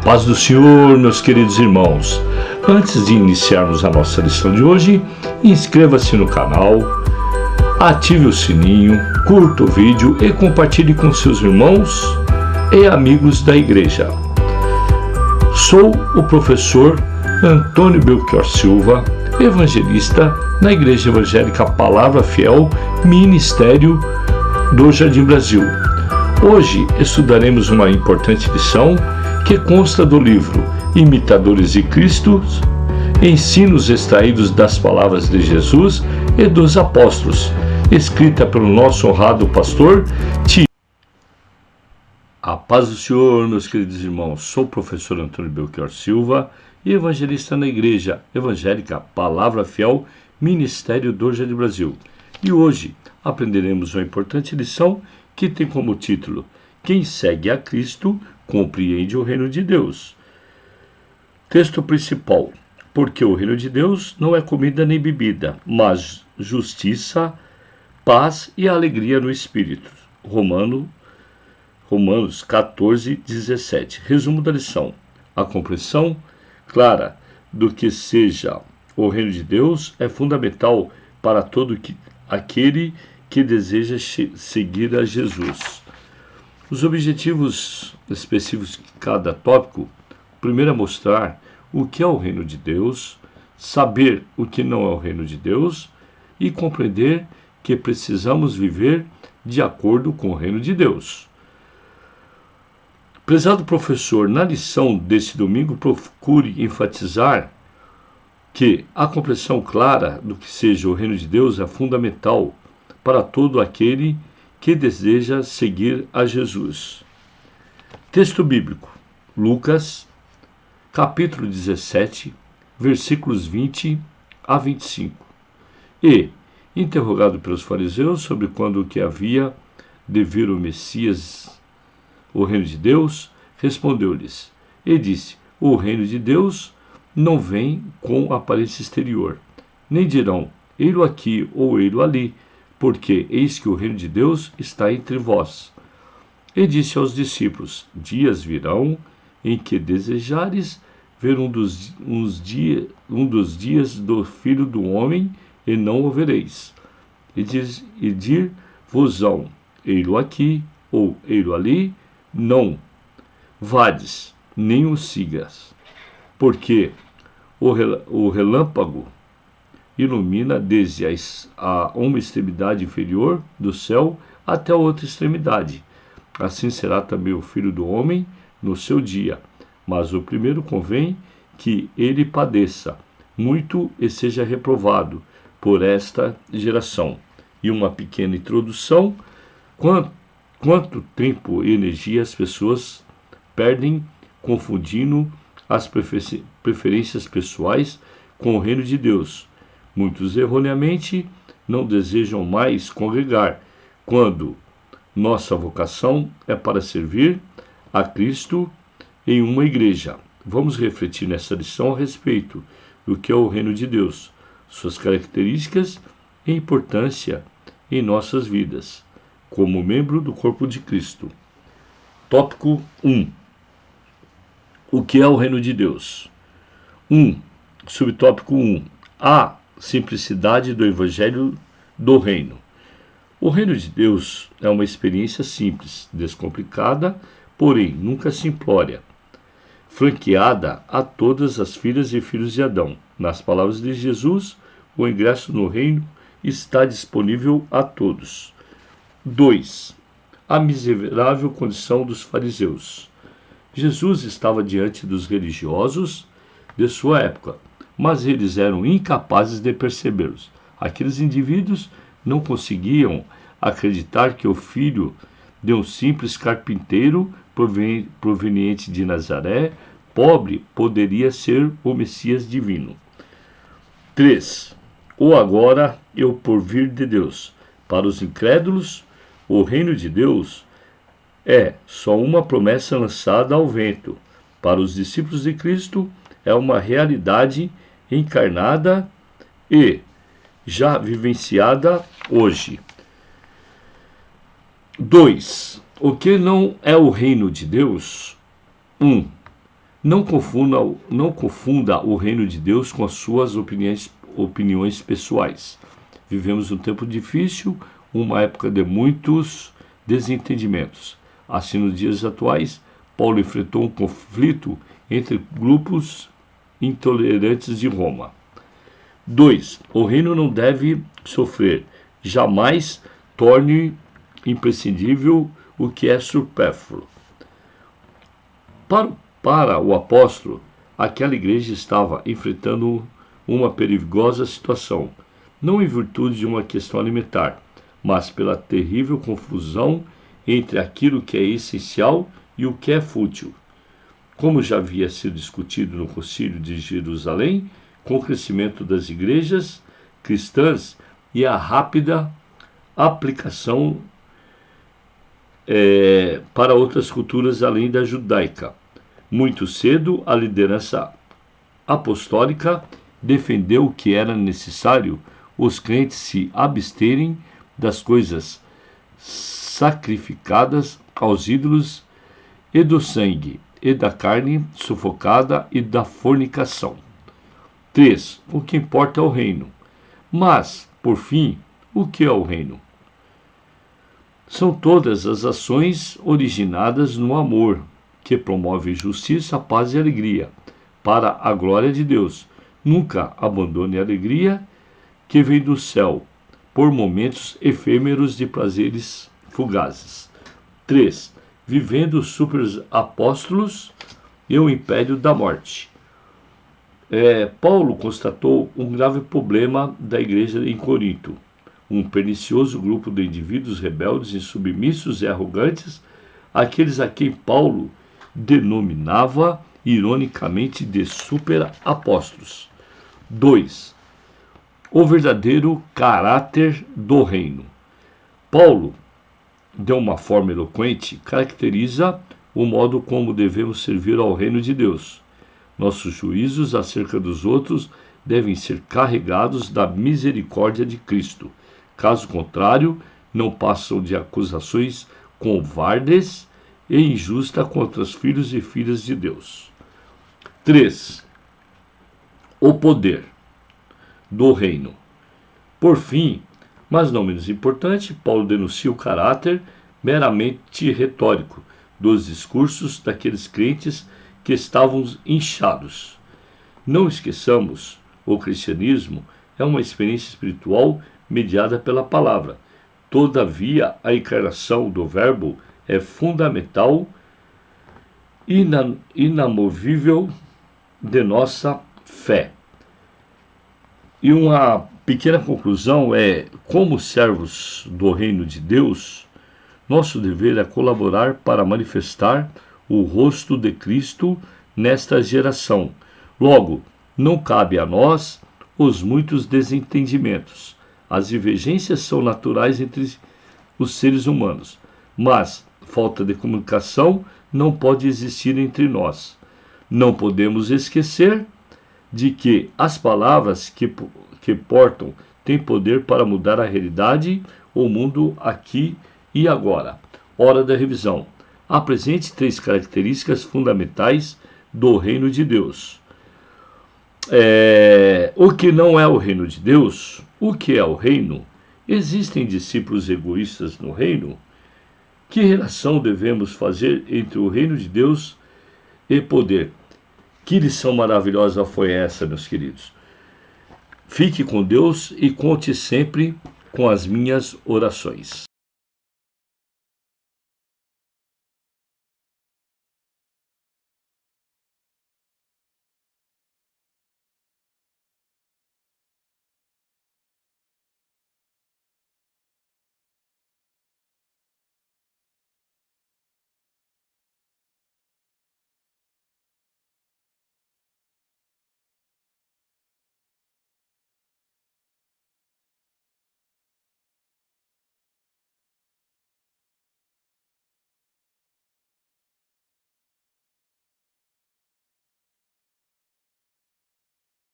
paz do Senhor, meus queridos irmãos. Antes de iniciarmos a nossa lição de hoje, inscreva-se no canal, ative o sininho, curta o vídeo e compartilhe com seus irmãos e amigos da igreja. Sou o professor Antônio Belchior Silva, evangelista na Igreja Evangélica Palavra Fiel, Ministério do Jardim Brasil. Hoje estudaremos uma importante lição que consta do livro Imitadores de Cristo, ensinos extraídos das palavras de Jesus e dos apóstolos, escrita pelo nosso honrado pastor Tiago. A paz do Senhor, meus queridos irmãos. Sou o professor Antônio Belchior Silva e evangelista na Igreja Evangélica Palavra Fiel, Ministério do Jardim Brasil. E hoje aprenderemos uma importante lição que tem como título: Quem segue a Cristo compreende o reino de Deus. Texto principal: porque o reino de Deus não é comida nem bebida, mas justiça, paz e alegria no Espírito. Romanos 14, 17. Resumo da lição: a compreensão clara do que seja o reino de Deus é fundamental para todo aquele que deseja seguir a Jesus. Os objetivos específicos de cada tópico: primeiro é mostrar o que é o reino de Deus, saber o que não é o reino de Deus e compreender que precisamos viver de acordo com o reino de Deus. Prezado professor, na lição deste domingo procure enfatizar que a compreensão clara do que seja o reino de Deus é fundamental para todo aquele que deseja seguir a Jesus. Texto bíblico: Lucas, capítulo 17, versículos 20 a 25. E, interrogado pelos fariseus sobre quando que havia de vir o Messias, o reino de Deus, respondeu-lhes e disse: o reino de Deus não vem com aparência exterior, nem dirão ei-lo aqui ou ei-lo ali, porque eis que o reino de Deus está entre vós. E disse aos discípulos: dias virão em que desejares ver um dos dias do Filho do Homem, e não o vereis. E dir-vos-ão: ei-lo aqui ou ei-lo ali, não vades, nem o sigas, porque o relâmpago ilumina desde uma extremidade inferior do céu até a outra extremidade. Assim será também o Filho do Homem no seu dia. Mas o primeiro convém que ele padeça muito e seja reprovado por esta geração. E uma pequena introdução: quanto tempo e energia as pessoas perdem confundindo as preferências pessoais com o reino de Deus. Muitos erroneamente não desejam mais congregar, quando nossa vocação é para servir a Cristo em uma igreja. Vamos refletir nessa lição a respeito do que é o reino de Deus, suas características e importância em nossas vidas, como membro do corpo de Cristo. Tópico 1. O que é o reino de Deus? Subtópico 1. A simplicidade do Evangelho do Reino. O reino de Deus é uma experiência simples, descomplicada, porém nunca simplória, franqueada a todas as filhas e filhos de Adão. Nas palavras de Jesus, o ingresso no reino está disponível a todos. 2. A miserável condição dos fariseus. Jesus estava diante dos religiosos de sua época, mas eles eram incapazes de percebê-los. Aqueles indivíduos não conseguiam acreditar que o filho de um simples carpinteiro proveniente de Nazaré, pobre, poderia ser o Messias divino. 3. O agora e o porvir de Deus. Para os incrédulos, o reino de Deus é só uma promessa lançada ao vento. Para os discípulos de Cristo, é uma realidade encarnada e já vivenciada hoje. 2. O que não é o reino de Deus? 1. Não confunda o reino de Deus com as suas opiniões pessoais. Vivemos um tempo difícil, uma época de muitos desentendimentos. Assim, nos dias atuais, Paulo enfrentou um conflito entre grupos intolerantes de Roma. 2. O reino não deve sofrer. Jamais torne imprescindível o que é supérfluo. Para o apóstolo, aquela igreja estava enfrentando uma perigosa situação, não em virtude de uma questão alimentar, mas pela terrível confusão entre aquilo que é essencial e o que é fútil. Como já havia sido discutido no Concílio de Jerusalém, com o crescimento das igrejas cristãs e a rápida aplicação para outras culturas além da judaica. Muito cedo, a liderança apostólica defendeu que era necessário os crentes se absterem das coisas sacrificadas aos ídolos e do sangue, e da carne sufocada e da fornicação. 3. O que importa é o reino. Mas, por fim, o que é o reino? São todas as ações originadas no amor, que promovem justiça, paz e alegria, para a glória de Deus. Nunca abandone a alegria que vem do céu, por momentos efêmeros de prazeres fugazes. 3. Vivendo os super-apóstolos e o império da morte. Paulo constatou um grave problema da igreja em Corinto. Um pernicioso grupo de indivíduos rebeldes, insubmissos e arrogantes, aqueles a quem Paulo denominava ironicamente de super-apóstolos. 2. O verdadeiro caráter do reino. Paulo, de uma forma eloquente, caracteriza o modo como devemos servir ao reino de Deus. Nossos juízos acerca dos outros devem ser carregados da misericórdia de Cristo. Caso contrário, não passam de acusações covardes e injustas contra os filhos e filhas de Deus. 3. O poder do reino. Por fim, mas não menos importante, Paulo denuncia o caráter meramente retórico dos discursos daqueles crentes que estavam inchados. Não esqueçamos, o cristianismo é uma experiência espiritual mediada pela palavra. Todavia, a encarnação do Verbo é fundamental, inamovível de nossa fé. E uma pequena conclusão é: como servos do reino de Deus, nosso dever é colaborar para manifestar o rosto de Cristo nesta geração. Logo, não cabe a nós os muitos desentendimentos. As divergências são naturais entre os seres humanos, mas falta de comunicação não pode existir entre nós. Não podemos esquecer de que as palavras que portam têm poder para mudar a realidade, o mundo aqui e agora. Hora da revisão. Apresente 3 características fundamentais do reino de Deus. O que não é o reino de Deus? O que é o reino? Existem discípulos egoístas no reino? Que relação devemos fazer entre o reino de Deus e poder? Que lição maravilhosa foi essa, meus queridos? Fique com Deus e conte sempre com as minhas orações.